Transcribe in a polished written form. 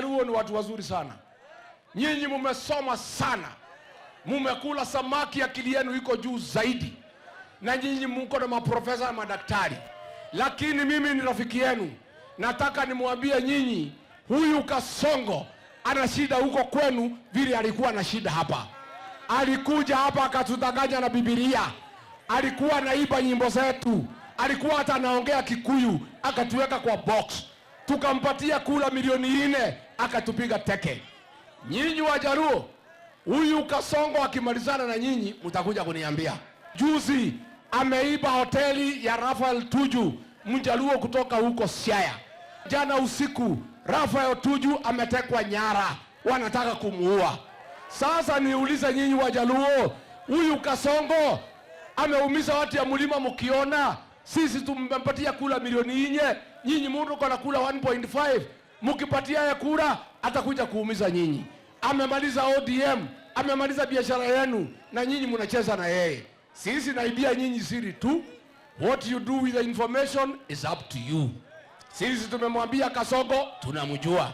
Wajaluo ni watu wazuri sana. Nyinyi mumesoma sana. Mumekula samaki, akili yenu iko juu zaidi. Na nyinyi mko na maprofesa na madaktari. Lakini mimi ni rafiki yenu. Nataka nimwambie nyinyi, huyu Kasongo ana shida huko kwenu vile alikuwa na shida hapa. Alikuja hapa akatudanganya na Biblia. Alikuwa anaiba nyimbo zetu. Alikuwa hata anaongea Kikuyu, akatuweka kwa box. Tukampatia kula milioni 4, akatupiga teke. Nyinyi Wajaluo, huyu Kasongo akimalizana na nyinyi mtakuja kuniambia. Juzi ameiba hoteli ya Rafael Tuju, Mjaluo kutoka huko Siaya. Jana usiku Rafael Tuju ametekwa nyara, wanataka kumuua. Sasa niulize nyinyi Wajaluo, huyu Kasongo ameumiza watu ya mlima mkiona? Sisi tumempatia kula milioni 4, nyinyi mundu kwa kula 1.5. Mkipatia ya kura atakuja kuumiza nyinyi. Amemaliza ODM, amemaliza biashara yenu na nyinyi mnacheza na yeye. Sisi naibia nyinyi siri tu. What you do with the information is up to you. Sisi tumemwambia Kasongo tunamjua.